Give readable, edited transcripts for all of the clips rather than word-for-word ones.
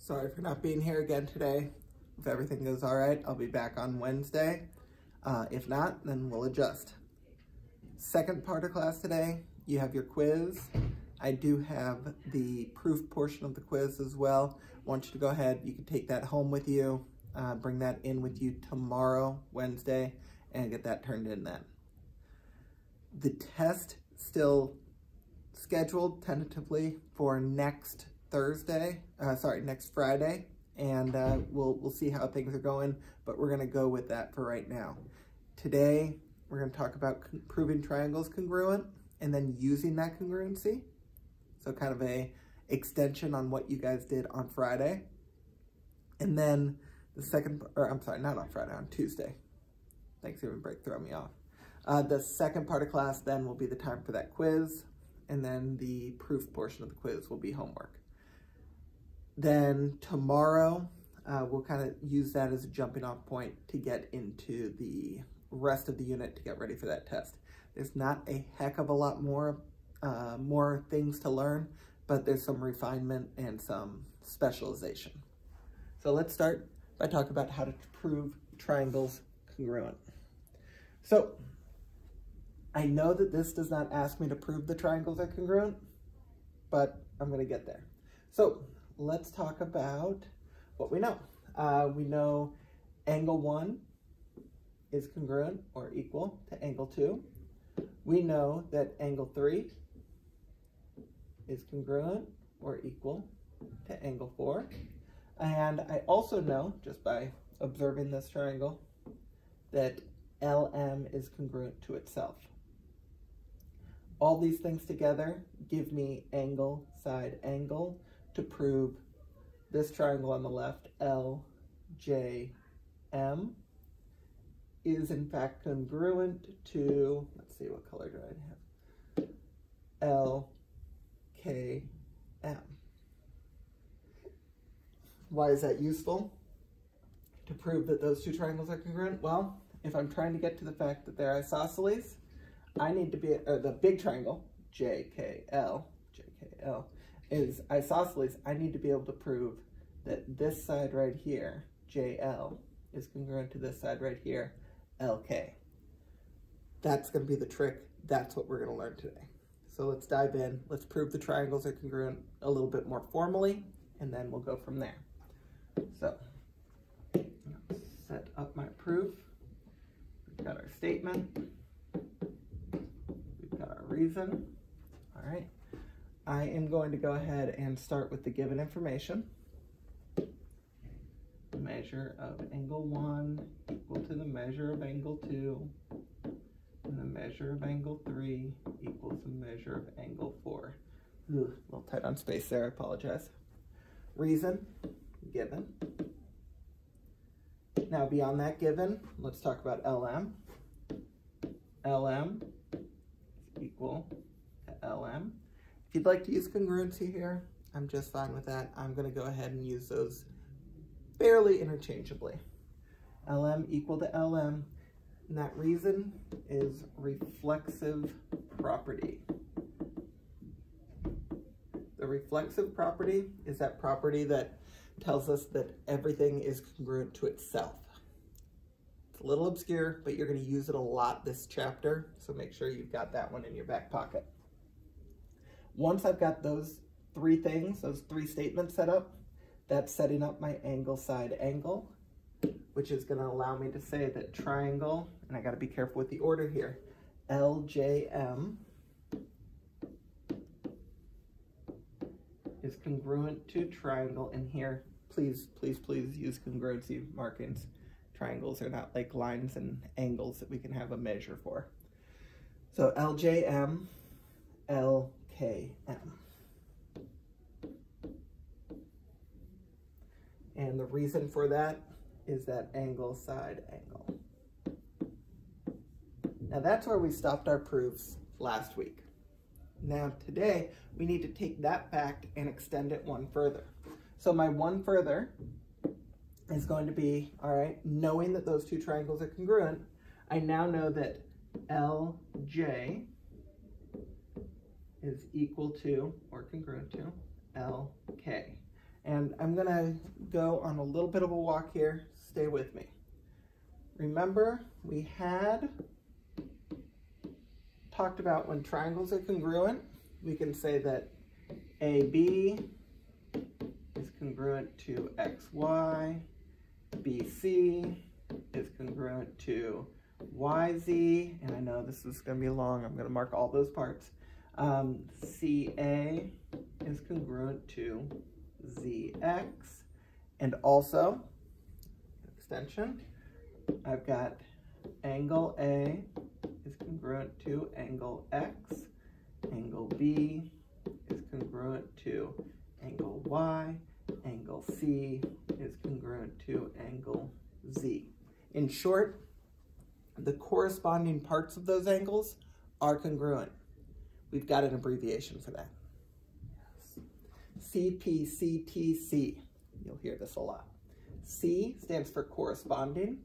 Sorry for not being here again today. If everything goes all right, I'll be back on Wednesday. If not, then we'll adjust. Second part of class today, you have your quiz. I do have the proof portion of the quiz as well. I want you to go ahead, you can take that home with you, bring that in with you tomorrow, Wednesday, and get that turned in then. The test still scheduled tentatively for next Friday, and we'll see how things are going, but we're gonna go with that for right now. Today, we're gonna talk about proving triangles congruent and then using that congruency. So kind of a extension on what you guys did on Friday. And then on Tuesday. Thanksgiving break throwing me off. The second part of class then will be the time for that quiz, and then the proof portion of the quiz will be homework. Then tomorrow, we'll kind of use that as a jumping off point to get into the rest of the unit to get ready for that test. There's not a heck of a lot more things to learn, but there's some refinement and some specialization. So let's start by talking about how to prove triangles congruent. So I know that this does not ask me to prove the triangles are congruent, but I'm going to get there. So let's talk about what we know. We know angle 1 is congruent or equal to angle 2. We know that angle 3 is congruent or equal to angle 4. And I also know, just by observing this triangle, that LM is congruent to itself. All these things together give me angle, side, angle to prove this triangle on the left, LJM, is in fact congruent to, let's see, what color do I have? LKM. Why is that useful? To prove that those two triangles are congruent? Well, if I'm trying to get to the fact that they're isosceles, I need to be, the big triangle, JKL is isosceles. I need to be able to prove that this side right here, JL, is congruent to this side right here, LK. That's going to be the trick. That's what we're going to learn today. So let's dive in. Let's prove the triangles are congruent a little bit more formally, and then we'll go from there. So let's set up my proof. We've got our statement. We've got our reason. All right. I am going to go ahead and start with the given information. The measure of angle 1 equal to the measure of angle 2, and the measure of angle 3 equals the measure of angle 4. Ugh, a little tight on space there, I apologize. Reason, given. Now beyond that given, let's talk about LM. LM is equal to LM. If you'd like to use congruency here, I'm just fine with that. I'm going to go ahead and use those fairly interchangeably. LM equal to LM, and that reason is reflexive property. The reflexive property is that property that tells us that everything is congruent to itself. It's a little obscure, but you're going to use it a lot this chapter, so make sure you've got that one in your back pocket. Once I've got those three things, those three statements set up, that's setting up my angle side angle, which is going to allow me to say that triangle, and I got to be careful with the order here, LJM is congruent to triangle, and here, please, please, please use congruency markings. Triangles are not like lines and angles that we can have a measure for. So LJM, LKM. And the reason for that is that angle side angle. Now that's where we stopped our proofs last week. Now today, we need to take that fact and extend it one further. So my one further is going to be, all right, knowing that those two triangles are congruent, I now know that LJ is equal to, or congruent to, LK. And I'm gonna go on a little bit of a walk here. Stay with me. Remember, we had talked about when triangles are congruent, we can say that AB is congruent to XY, BC is congruent to YZ, and I know this is going to be long, I'm going to mark all those parts. CA is congruent to ZX, and also, extension, I've got angle A is congruent to angle X, angle B is congruent to angle Y, angle C is congruent to angle Z. In short, the corresponding parts of those angles are congruent. We've got an abbreviation for that. Cpctc. You'll hear this a lot. C stands for corresponding.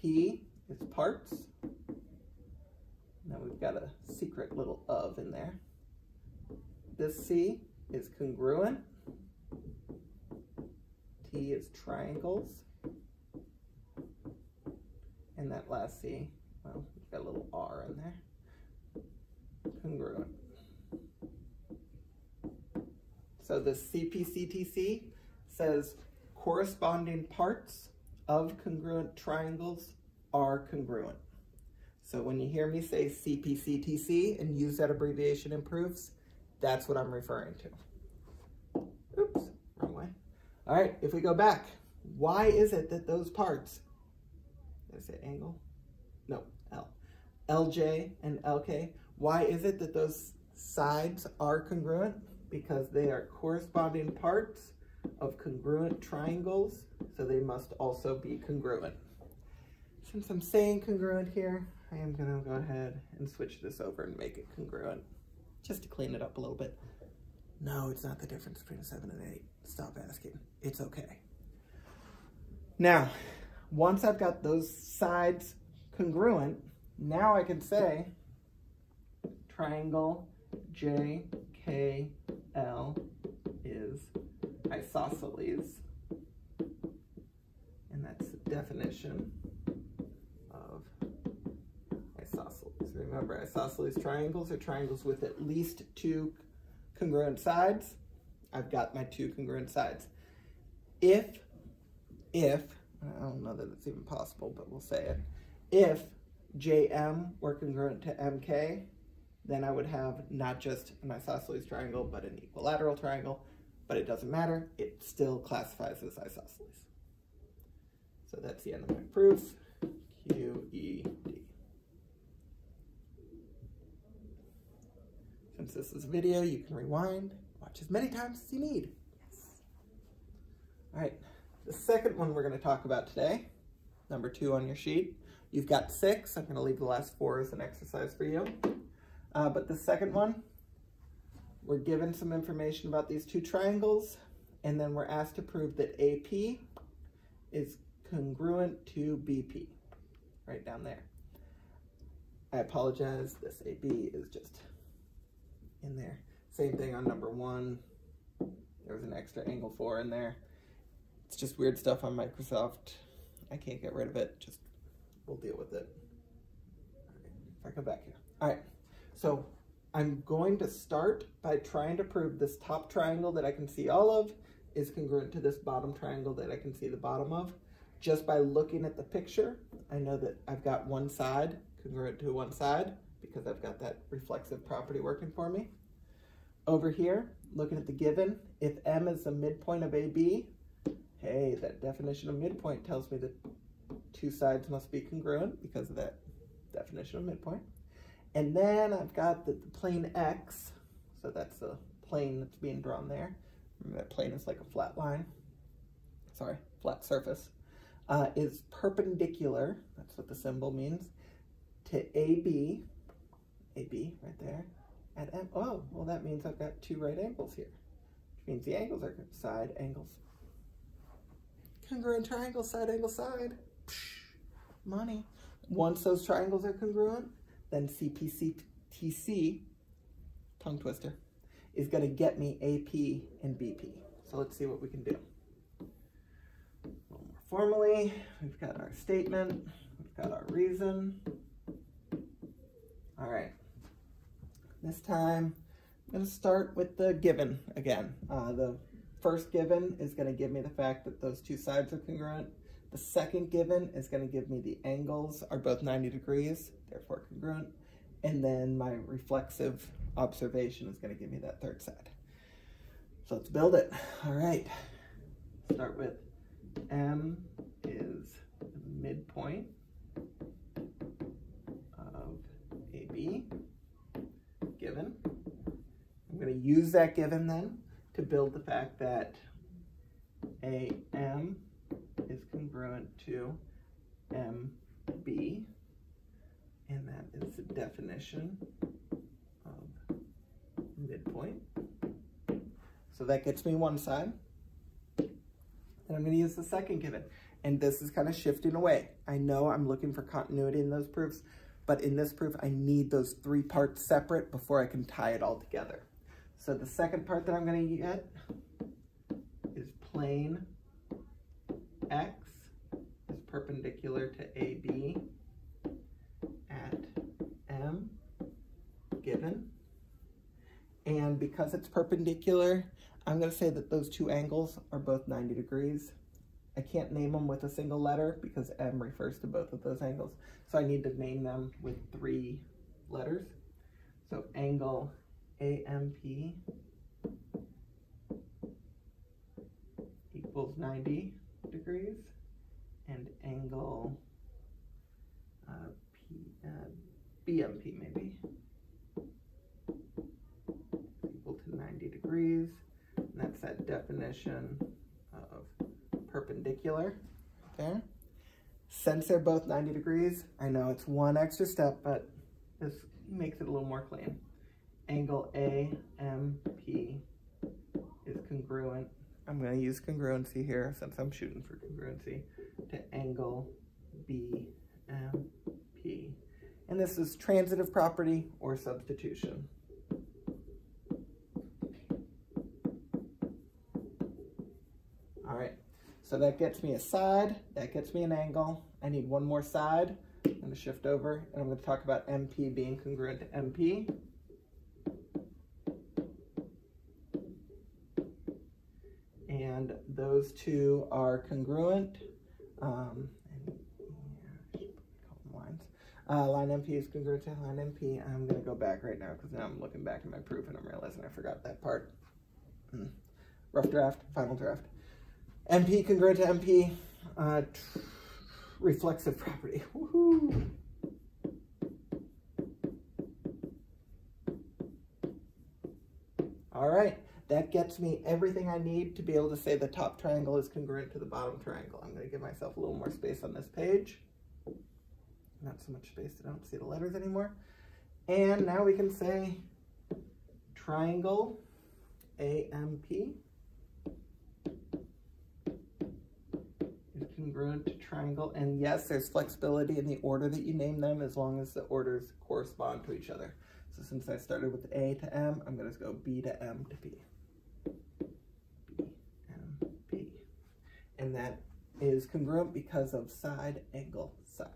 P is parts. Now we've got a secret little of in there. This C is congruent. T is triangles. And that last C, well, we've got a little R in there. Congruent. So the Cpctc says corresponding parts of congruent triangles are congruent. So when you hear me say Cpctc and use that abbreviation in proofs, that's what I'm referring to. Oops, wrong way. All right, if we go back, why is it that those parts, did I say angle? No, L. LJ and LK, why is it that those sides are congruent? Because they are corresponding parts of congruent triangles, so they must also be congruent. Since I'm saying congruent here, I am going to go ahead and switch this over and make it congruent, just to clean it up a little bit. No, it's not the difference between a 7 and 8. Stop asking. It's okay. Now, once I've got those sides congruent, now I can say triangle JKL is isosceles, and that's the definition of isosceles. Remember, isosceles triangles are triangles with at least 2 congruent sides. I've got my 2 congruent sides. If, I don't know that it's even possible, but we'll say it, if JM were congruent to MK, then I would have not just an isosceles triangle, but an equilateral triangle, but it doesn't matter, it still classifies as isosceles. So that's the end of my proof, QED. Since this is a video, you can rewind, watch as many times as you need. Yes. All right, the second one we're going to talk about today, number 2 on your sheet. You've got 6. I'm going to leave the last 4 as an exercise for you. But the second one, we're given some information about these 2 triangles, and then we're asked to prove that AP is congruent to BP, right down there. I apologize, this AB is just in there. Same thing on number 1. There was an extra angle 4 in there. It's just weird stuff on Microsoft. I can't get rid of it, just we'll deal with it. All right, if I go back here. All right, so I'm going to start by trying to prove this top triangle that I can see all of is congruent to this bottom triangle that I can see the bottom of. Just by looking at the picture, I know that I've got one side congruent to one side because I've got that reflexive property working for me. Over here, looking at the given, if M is the midpoint of AB, hey, that definition of midpoint tells me that 2 sides must be congruent because of that definition of midpoint. And then I've got the plane X, so that's the plane that's being drawn there. Remember that plane is like a flat line, sorry, flat surface, is perpendicular, that's what the symbol means, to AB right there, at M. Oh, well that means I've got 2 right angles here, which means the angles are side angles. Congruent triangle, side angle, side. Psh, money. Once those triangles are congruent, then Cpctc tongue twister, is going to get me AP and BP. So let's see what we can do. A little more formally, we've got our statement, we've got our reason. All right, this time I'm going to start with the given again. The first given is going to give me the fact that those two sides are congruent. The second given is going to give me the angles are both 90 degrees, therefore congruent. And then my reflexive observation is going to give me that third side. So let's build it. All right, start with M is the midpoint of AB, given. I'm going to use that given then to build the fact that AM is congruent to MB, and that is the definition of midpoint. So that gets me one side. And I'm going to use the second given. And this is kind of shifting away. I know I'm looking for continuity in those proofs, but in this proof, I need those three parts separate before I can tie it all together. So the second part that I'm going to get is plane X is perpendicular to AB at M, given. And because it's perpendicular, I'm going to say that those two angles are both 90 degrees. I can't name them with a single letter because M refers to both of those angles. So I need to name them with 3 letters. So angle AMP equals 90 degrees, and angle BMP maybe equal to 90 degrees. And that's that definition of perpendicular there. Since they're both 90 degrees, I know it's one extra step, but this makes it a little more clean. Angle AMP is congruent. I'm going to use congruency here since I'm shooting for congruency to angle BMP. And this is transitive property or substitution. All right, so that gets me a side, that gets me an angle. I need one more side. I'm going to shift over and I'm going to talk about MP being congruent to MP. And those two are congruent. Line MP is congruent to line MP. I'm going to go back right now because now I'm looking back at my proof and I'm realizing I forgot that part. Rough draft, final draft. MP congruent to MP. Reflexive property. Woohoo! All right. That gets me everything I need to be able to say the top triangle is congruent to the bottom triangle. I'm going to give myself a little more space on this page. Not so much space that I don't see the letters anymore. And now we can say triangle AMP is congruent to triangle. And yes, there's flexibility in the order that you name them as long as the orders correspond to each other. So since I started with A to M, I'm going to go B to M to P. B. And that is congruent because of side, angle, side.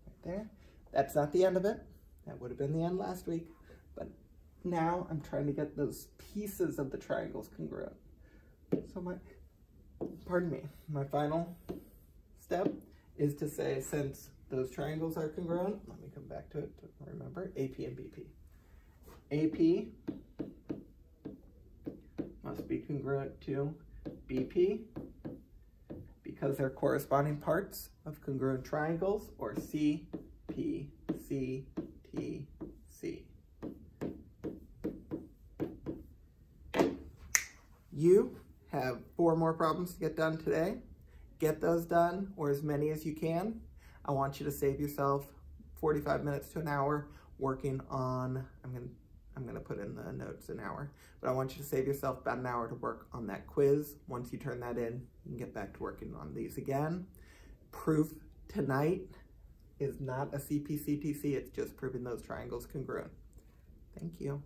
Right there. That's not the end of it. That would have been the end last week. But now I'm trying to get those pieces of the triangles congruent. So my final step is to say, since those triangles are congruent, let me come back to it to remember, AP and BP. AP must be congruent to BP because they're corresponding parts of congruent triangles, or CPCTC. You have 4 more problems to get done today. Get those done, or as many as you can. I want you to save yourself 45 minutes to an hour working on, I'm gonna put in the notes an hour, but I want you to save yourself about an hour to work on that quiz. Once you turn that in, you can get back to working on these again. Proof tonight, is not a Cpctc, it's just proving those triangles congruent. Thank you.